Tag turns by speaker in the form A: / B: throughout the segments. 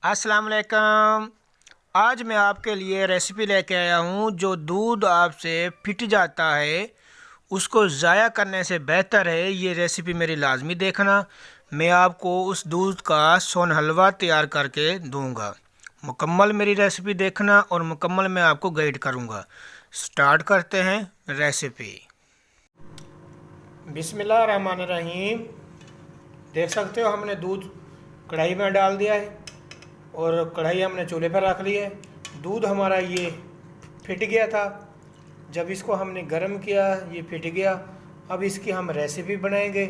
A: अस्सलाम वालेकुम। आज मैं आपके लिए रेसिपी लेके आया हूँ। जो दूध आपसे फिट जाता है उसको ज़ाया करने से बेहतर है ये रेसिपी मेरी लाजमी देखना। मैं आपको उस दूध का सोन हलवा तैयार करके दूंगा। मुकम्मल मेरी रेसिपी देखना और मुकम्मल मैं आपको गाइड करूँगा। स्टार्ट करते हैं रेसिपी। बिस्मिल्लाह रहमान रहीम। देख सकते हो हमने दूध कढ़ाई में डाल दिया है और कढ़ाई हमने चूल्हे पर रख ली है। दूध हमारा ये फिट गया था। जब इसको हमने गर्म किया ये फिट गया। अब इसकी हम रेसिपी बनाएंगे,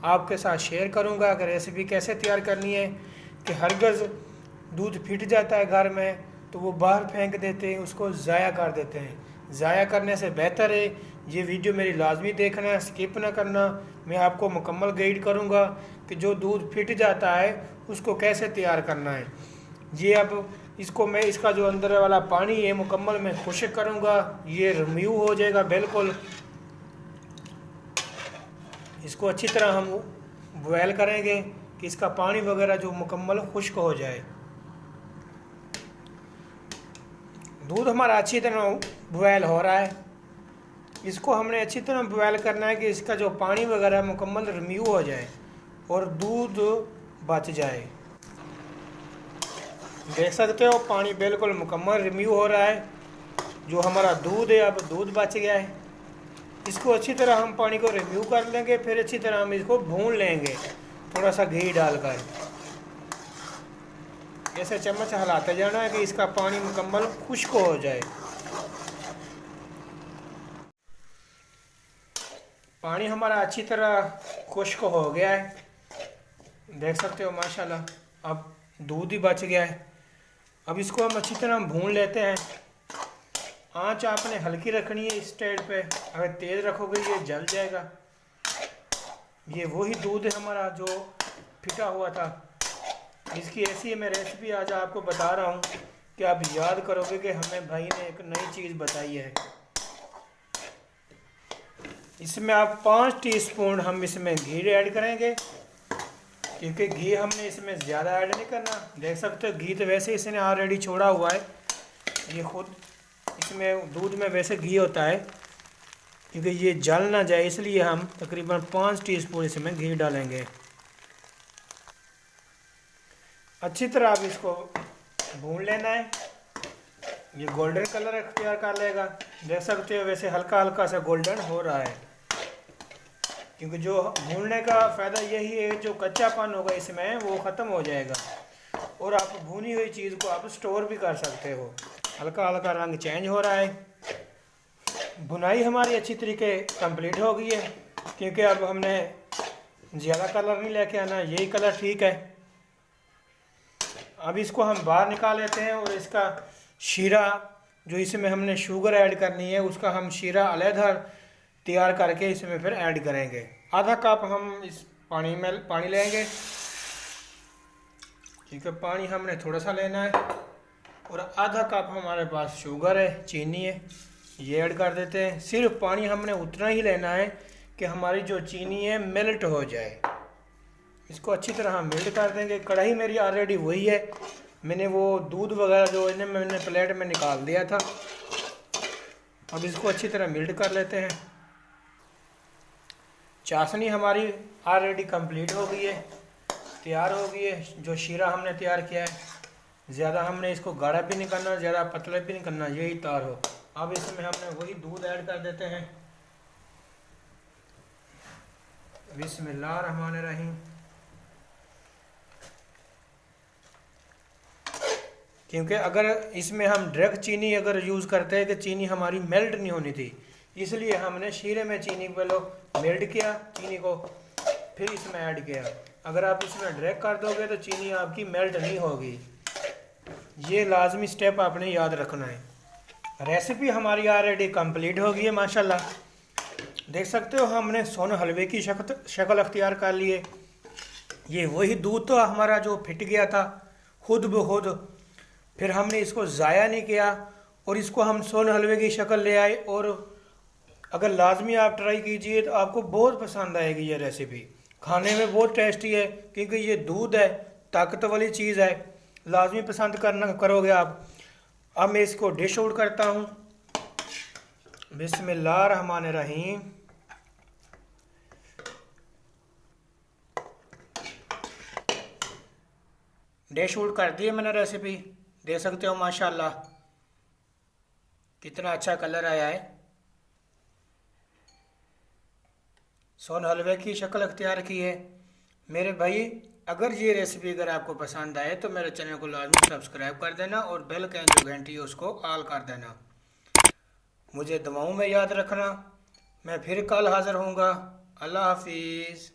A: आपके साथ शेयर करूंगा कि रेसिपी कैसे तैयार करनी है। कि हरगज़ दूध फिट जाता है घर में तो वो बाहर फेंक देते हैं, उसको ज़ाया कर देते हैं। ज़ाया करने से बेहतर है ये वीडियो मेरी लाजमी देखना है, स्किप ना करना। मैं आपको मुकम्मल गाइड करूंगा कि जो दूध फिट जाता है उसको कैसे तैयार करना है। ये अब इसको मैं इसका जो अंदर वाला पानी है मुकम्मल मैं खुश्क करूँगा, ये रिमूव हो जाएगा बिल्कुल। इसको अच्छी तरह हम बॉयल करेंगे कि इसका पानी वगैरह जो मुकम्मल खुश्क हो जाए। दूध हमारा अच्छी तरह बॉयल हो रहा है। इसको हमने अच्छी तरह बॉयल करना है कि इसका जो पानी वगैरह मुकम्मल रिमूव हो जाए और दूध बच जाए। देख सकते हो पानी बिल्कुल मुकम्मल रिमूव हो रहा है। जो हमारा दूध है अब दूध बच गया है। इसको अच्छी तरह हम पानी को रिमूव कर लेंगे, फिर अच्छी तरह हम इसको भून लेंगे थोड़ा सा घी डालकर। ऐसे चम्मच हिलाते जाना है कि इसका पानी मुकम्मल खुश्क हो जाए। पानी हमारा अच्छी तरह खुश्क हो गया है, देख सकते हो माशाल्लाह। अब दूध ही बच गया है। अब इसको हम अच्छी तरह भून लेते हैं। आंच आपने हल्की रखनी है इस स्टेज पे, अगर तेज़ रखोगे ये जल जाएगा। ये वही दूध है हमारा जो फिटा हुआ था। इसकी ऐसी है मैं रेसिपी आज आपको बता रहा हूँ कि आप याद करोगे कि हमें भाई ने एक नई चीज़ बताई है। इसमें आप 5 टीस्पून हम इसमें घी ऐड करेंगे, क्योंकि घी हमने इसमें ज़्यादा ऐड नहीं करना। देख सकते हो घी तो वैसे इसने ऑलरेडी छोड़ा हुआ है, ये खुद इसमें दूध में वैसे घी होता है। क्योंकि ये जल ना जाए इसलिए हम तकरीबन 5 टीस्पून इसमें घी डालेंगे। अच्छी तरह आप इसको भून लेना है। ये गोल्डन कलर अख्तियार कर लेगा। देख सकते हो वैसे हल्का हल्का सा गोल्डन हो रहा है, क्योंकि जो भूनने का फ़ायदा यही है जो कच्चापन होगा इसमें वो ख़त्म हो जाएगा और आप भुनी हुई चीज़ को आप स्टोर भी कर सकते हो। हल्का हल्का रंग चेंज हो रहा है। भुनाई हमारी अच्छी तरीके कंप्लीट हो गई है, क्योंकि अब हमने ज़्यादा कलर नहीं लेके आना, यही कलर ठीक है। अब इसको हम बाहर निकाल लेते हैं और इसका शीरा जो इसमें हमने शुगर ऐड करनी है उसका हम शीरा अलहदा तैयार करके इसमें फिर ऐड करेंगे। आधा कप हम इस पानी लेंगे, क्योंकि पानी हमने थोड़ा सा लेना है। और आधा कप हमारे पास शुगर है, चीनी है, ये ऐड कर देते हैं। सिर्फ पानी हमने उतना ही लेना है कि हमारी जो चीनी है मेल्ट हो जाए। इसको अच्छी तरह हम मेल्ट कर देंगे। कढ़ाई मेरी ऑलरेडी वही है, मैंने वो दूध वगैरह जो इन्हें मैंने प्लेट में निकाल दिया था। अब इसको अच्छी तरह मेल्ट कर लेते हैं। चाशनी हमारी ऑलरेडी कंप्लीट हो गई है, तैयार हो गई है। जो शीरा हमने तैयार किया है ज़्यादा हमने इसको गाढ़ा भी नहीं करना, ज़्यादा पतला भी नहीं करना, यही तैयार हो। अब इसमें हमने वही दूध ऐड कर देते हैं। बिस्मिल्लाह रहमान रहीम। क्योंकि अगर इसमें हम डायरेक्ट चीनी अगर यूज़ करते हैं कि चीनी हमारी मेल्ट नहीं होनी थी, इसलिए हमने शीरे में चीनी पहले मेल्ट किया चीनी को, फिर इसमें ऐड किया। अगर आप इसमें डायरेक्ट कर दोगे तो चीनी आपकी मेल्ट नहीं होगी। ये लाजमी स्टेप आपने याद रखना है। रेसिपी हमारी ऑलरेडी कंप्लीट हो गई है माशाल्लाह। देख सकते हो हमने सोन हलवे की शक्ल अख्तियार कर ली है। ये वही दूध तो हमारा जो फिट गया था खुद ब खुद, फिर हमने इसको ज़ाया नहीं किया और इसको हम सोन हलवे की शक्ल ले आए। और अगर लाजमी आप ट्राई कीजिए तो आपको बहुत पसंद आएगी ये रेसिपी। खाने में बहुत टेस्टी है, क्योंकि ये दूध है, ताकत वाली चीज़ है। लाजमी पसंद करना करोगे आप। अब मैं इसको डिश आउट करता हूँ। बिस्मिल्लाहिर्रहमानिर्रहीम। डिश आउट कर दी है मैंने रेसिपी, देख सकते हो माशाल्लाह कितना अच्छा कलर आया है। सोन हलवे की शक्ल अख्तियार की है। मेरे भाई अगर ये रेसिपी अगर आपको पसंद आए तो मेरे चैनल को लाजमी सब्सक्राइब कर देना और बेल का जो घंटी है उसको ऑल कर देना। मुझे दुआओं में याद रखना। मैं फिर कल हाज़िर होऊंगा। अल्लाह हाफिज़।